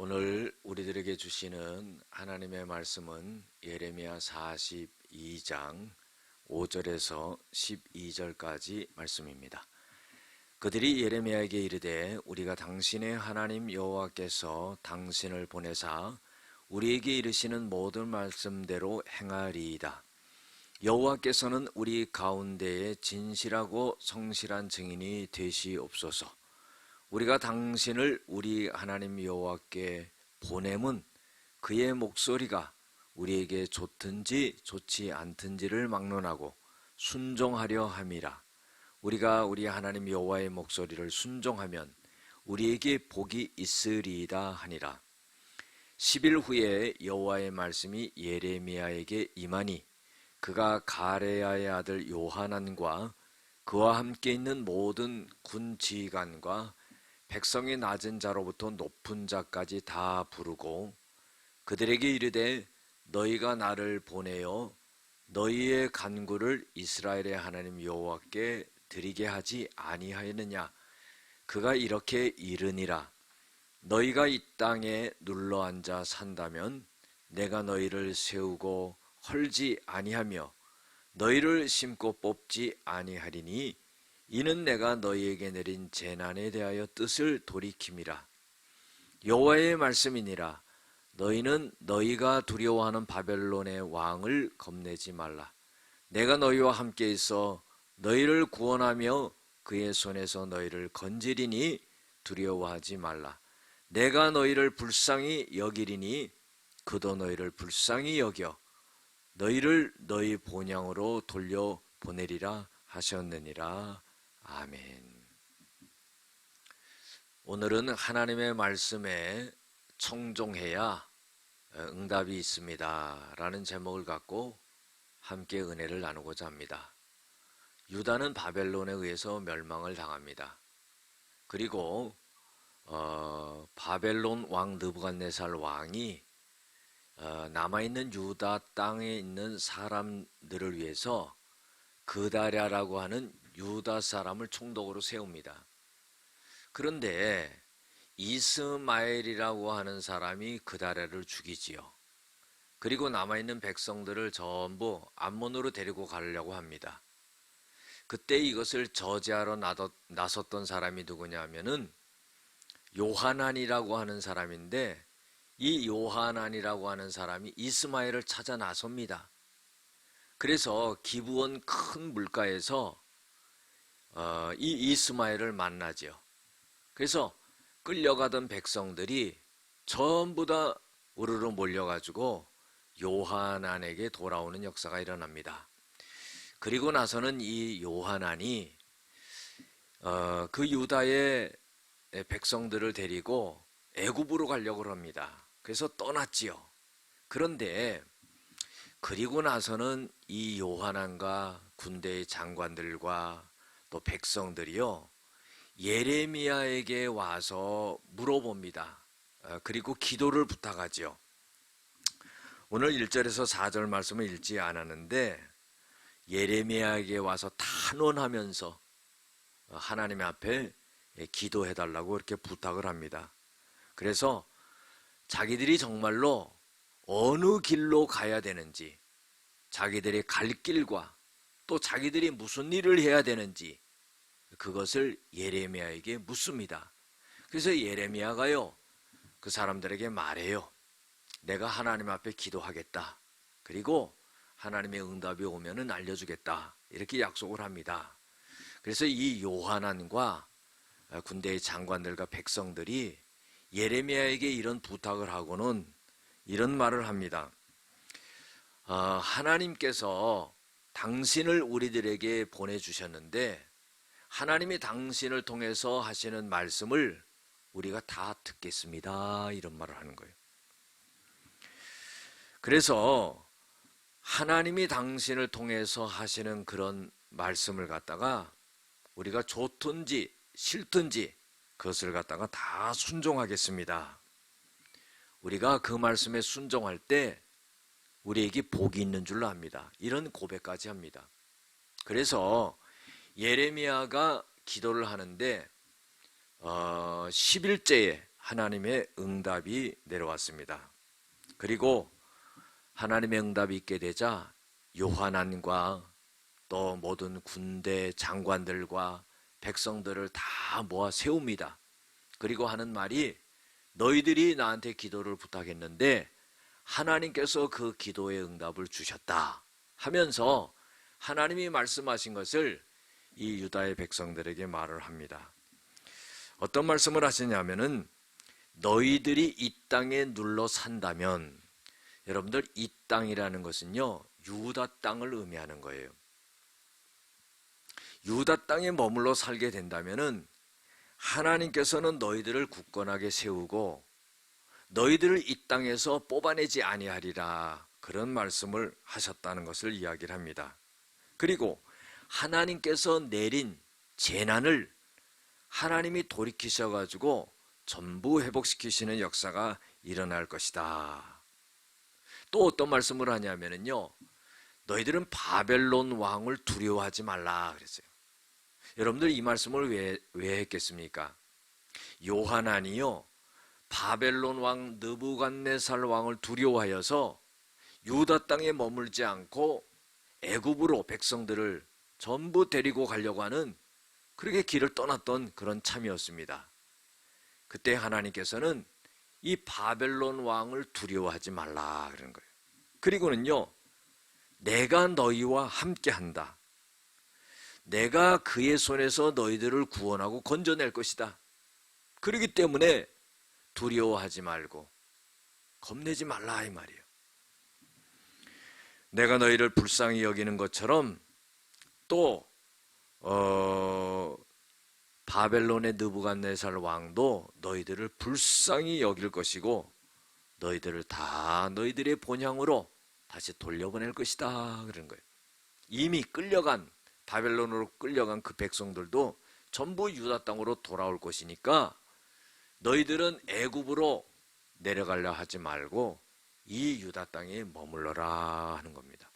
오늘 우리들에게 주시는 하나님의 말씀은 예레미야 42장 5절에서 12절까지 말씀입니다. 그들이 예레미야에게 이르되 우리가 당신의 하나님 여호와께서 당신을 보내사 우리에게 이르시는 모든 말씀대로 행하리이다. 여호와께서는 우리 가운데에 진실하고 성실한 증인이 되시옵소서. 우리가 당신을 우리 하나님 여호와께 보냄은 그의 목소리가 우리에게 좋든지 좋지 않든지를 막론하고 순종하려 함이라. 우리가 우리 하나님 여호와의 목소리를 순종하면 우리에게 복이 있으리이다 하니라. 10일 후에 여호와의 말씀이 예레미야에게 임하니 그가 가레야의 아들 요하난과 그와 함께 있는 모든 군 지휘관과 백성의 낮은 자로부터 높은 자까지 다 부르고 그들에게 이르되 너희가 나를 보내어 너희의 간구를 이스라엘의 하나님 여호와께 드리게 하지 아니하였느냐. 그가 이렇게 이르니라. 너희가 이 땅에 눌러앉아 산다면 내가 너희를 세우고 헐지 아니하며 너희를 심고 뽑지 아니하리니 이는 내가 너희에게 내린 재난에 대하여 뜻을 돌이킴이라. 여호와의 말씀이니라. 너희는 너희가 두려워하는 바벨론의 왕을 겁내지 말라. 내가 너희와 함께 있어 너희를 구원하며 그의 손에서 너희를 건지리니 두려워하지 말라. 내가 너희를 불쌍히 여기리니 그도 너희를 불쌍히 여겨 너희를 너희 본향으로 돌려보내리라 하셨느니라. 아멘. 오늘은 하나님의 말씀에 청종해야 응답이 있습니다 라는 제목을 갖고 함께 은혜를 나누고자 합니다. 유다는 바벨론에 의해서 멸망을 당합니다. 그리고 바벨론 왕 느부갓네살 왕이 남아있는 유다 땅에 있는 사람들을 위해서 그다랴라고 하는 유다 사람을 총독으로 세웁니다. 그런데 이스마엘이라고 하는 사람이 그다랴를 죽이지요. 그리고 남아있는 백성들을 전부 암몬으로 데리고 가려고 합니다. 그때 이것을 저지하러 나섰던 사람이 누구냐면은 요하난이라고 하는 사람인데, 이 요하난이라고 하는 사람이 이스마엘을 찾아 나섭니다. 그래서 기브온 큰 물가에서 이 이스마엘을 만나죠. 그래서 끌려가던 백성들이 전부 다 우르르 몰려가지고 요하난에게 돌아오는 역사가 일어납니다. 그리고 나서는 이 요하난이 그 유다의 백성들을 데리고 애굽으로 가려고 합니다. 그래서 떠났지요. 그런데 그리고 나서는 이 요하난과 군대의 장관들과 또 백성들이요, 예레미야에게 와서 물어봅니다. 그리고 기도를 부탁하지요. 오늘 1절에서 4절 말씀을 읽지 않았는데 예레미야에게 와서 탄원하면서 하나님 앞에 기도해달라고 이렇게 부탁을 합니다. 그래서 자기들이 정말로 어느 길로 가야 되는지, 자기들의 갈 길과 또 자기들이 무슨 일을 해야 되는지 그것을 예레미야에게 묻습니다. 그래서 예레미야가요, 그 사람들에게 말해요. 내가 하나님 앞에 기도하겠다. 그리고 하나님의 응답이 오면은 알려주겠다. 이렇게 약속을 합니다. 그래서 이 요하난과 군대의 장관들과 백성들이 예레미야에게 이런 부탁을 하고는 이런 말을 합니다. 하나님께서 당신을 우리들에게 보내주셨는데 하나님이 당신을 통해서 하시는 말씀을 우리가 다 듣겠습니다. 이런 말을 하는 거예요. 그래서 하나님이 당신을 통해서 하시는 그런 말씀을 갖다가 우리가 좋든지 싫든지 그것을 갖다가 다 순종하겠습니다. 우리가 그 말씀에 순종할 때 우리에게 복이 있는 줄로 압니다. 이런 고백까지 합니다. 그래서 예레미야가 기도를 하는데 11제에 하나님의 응답이 내려왔습니다. 그리고 하나님의 응답이 있게 되자 요한안과 또 모든 군대 장관들과 백성들을 다 모아 세웁니다. 그리고 하는 말이 너희들이 나한테 기도를 부탁했는데 하나님께서 그 기도의 응답을 주셨다 하면서 하나님이 말씀하신 것을 이 유다의 백성들에게 말을 합니다. 어떤 말씀을 하시냐면은 너희들이 이 땅에 눌러 산다면, 여러분들 이 땅이라는 것은요 유다 땅을 의미하는 거예요. 유다 땅에 머물러 살게 된다면은 하나님께서는 너희들을 굳건하게 세우고 너희들을 이 땅에서 뽑아내지 아니하리라, 그런 말씀을 하셨다는 것을 이야기를 합니다. 그리고 하나님께서 내린 재난을 하나님이 돌이키셔가지고 전부 회복시키시는 역사가 일어날 것이다. 또 어떤 말씀을 하냐면요, 너희들은 바벨론 왕을 두려워하지 말라 그랬어요. 여러분들 이 말씀을 왜 했겠습니까? 요한안이요 바벨론 왕 느부갓네살 왕을 두려워하여서 유다 땅에 머물지 않고 애굽으로 백성들을 전부 데리고 가려고 하는, 그렇게 길을 떠났던 그런 참이었습니다. 그때 하나님께서는 이 바벨론 왕을 두려워하지 말라 그러는 거예요. 그리고는요, 내가 너희와 함께한다. 내가 그의 손에서 너희들을 구원하고 건져낼 것이다. 그렇기 때문에 두려워하지 말고 겁내지 말라 이 말이에요. 내가 너희를 불쌍히 여기는 것처럼 또 바벨론의 느부갓네살 왕도 너희들을 불쌍히 여길 것이고 너희들을 다 너희들의 본향으로 다시 돌려보낼 것이다 그런 거예요. 이미 바벨론으로 끌려간 그 백성들도 전부 유다 땅으로 돌아올 것이니까 너희들은 애굽으로 내려가려 하지 말고 이 유다 땅에 머물러라 하는 겁니다.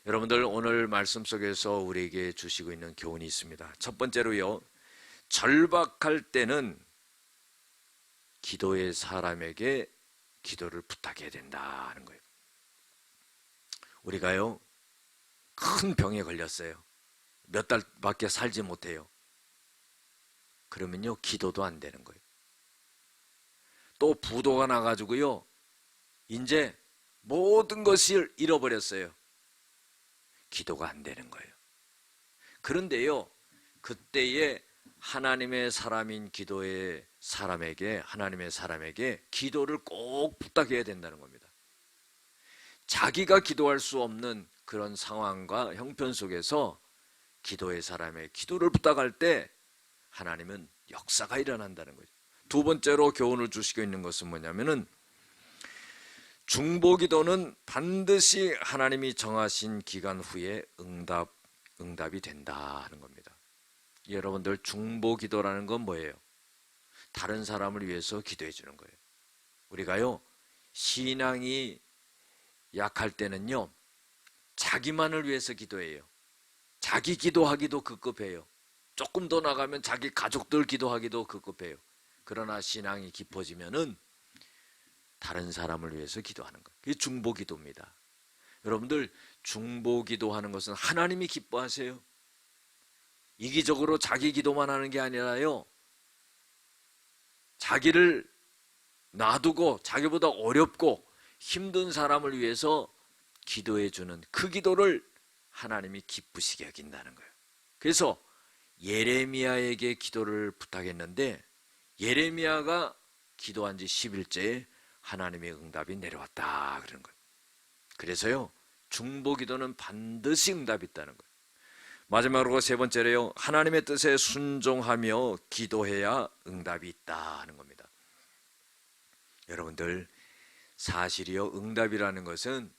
여러분들 오늘 말씀 속에서 우리에게 주시고 있는 교훈이 있습니다. 첫 번째로요, 절박할 때는 기도의 사람에게 기도를 부탁해야 된다 하는 거예요. 우리가요 큰 병에 걸렸어요. 몇 달밖에 살지 못해요. 그러면요 기도도 안 되는 거예요. 또 부도가 나가지고요 이제 모든 것을 잃어버렸어요. 기도가 안 되는 거예요. 그런데요 그때에 하나님의 사람인 기도의 사람에게, 하나님의 사람에게 기도를 꼭 부탁해야 된다는 겁니다. 자기가 기도할 수 없는 그런 상황과 형편 속에서 기도의 사람의 기도를 부탁할 때 하나님은 역사가 일어난다는 거죠. 두 번째로 교훈을 주시고 있는 것은 뭐냐면은 중보기도는 반드시 하나님이 정하신 기간 후에 응답이 된다 하는 겁니다. 여러분들 중보기도라는 건 뭐예요? 다른 사람을 위해서 기도해 주는 거예요. 우리가요 신앙이 약할 때는요 자기만을 위해서 기도해요. 자기 기도하기도 급급해요. 조금 더 나가면 자기 가족들 기도하기도 급급해요. 그러나 신앙이 깊어지면은 다른 사람을 위해서 기도하는 것, 그게 중보기도입니다. 여러분들 중보기도하는 것은 하나님이 기뻐하세요. 이기적으로 자기 기도만 하는 게 아니라요 자기를 놔두고 자기보다 어렵고 힘든 사람을 위해서 기도해주는 그 기도를 하나님이 기쁘시게 여긴다는 거예요. 그래서 예레미야에게 기도를 부탁했는데 예레미야가 기도한 지 10일째에 하나님의 응답이 내려왔다 그러는 거예요. 그래서요 중보기도는 반드시 응답이 있다는 거예요. 마지막으로 세 번째로요, 하나님의 뜻에 순종하며 기도해야 응답이 있다 하는 겁니다. 여러분들 사실이요 응답이라는 것은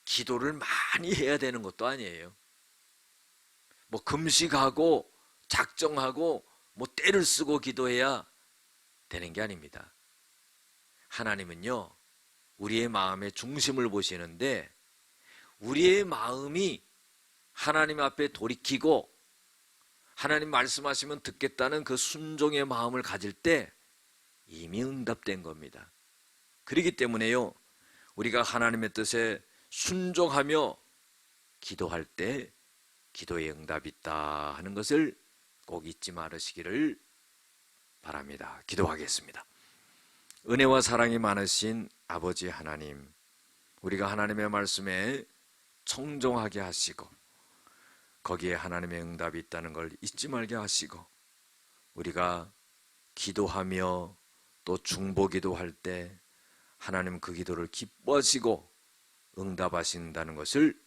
기도를 많이 해야 되는 것도 아니에요. 뭐 금식하고 작정하고 뭐 때를 쓰고 기도해야 되는 게 아닙니다. 하나님은요 우리의 마음의 중심을 보시는데 우리의 마음이 하나님 앞에 돌이키고 하나님 말씀하시면 듣겠다는 그 순종의 마음을 가질 때 이미 응답된 겁니다. 그렇기 때문에요, 우리가 하나님의 뜻에 순종하며 기도할 때 기도의 응답이 있다 하는 것을 꼭 잊지 말으시기를 바랍니다. 기도하겠습니다. 은혜와 사랑이 많으신 아버지 하나님, 우리가 하나님의 말씀에 청종하게 하시고 거기에 하나님의 응답이 있다는 걸 잊지 말게 하시고, 우리가 기도하며 또 중보기도 할 때 하나님 그 기도를 기뻐하시고 응답하신다는 것을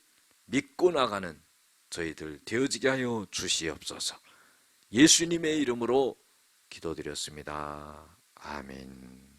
믿고 나가는 저희들 되어지게 하여 주시옵소서. 예수님의 이름으로 기도드렸습니다. 아멘.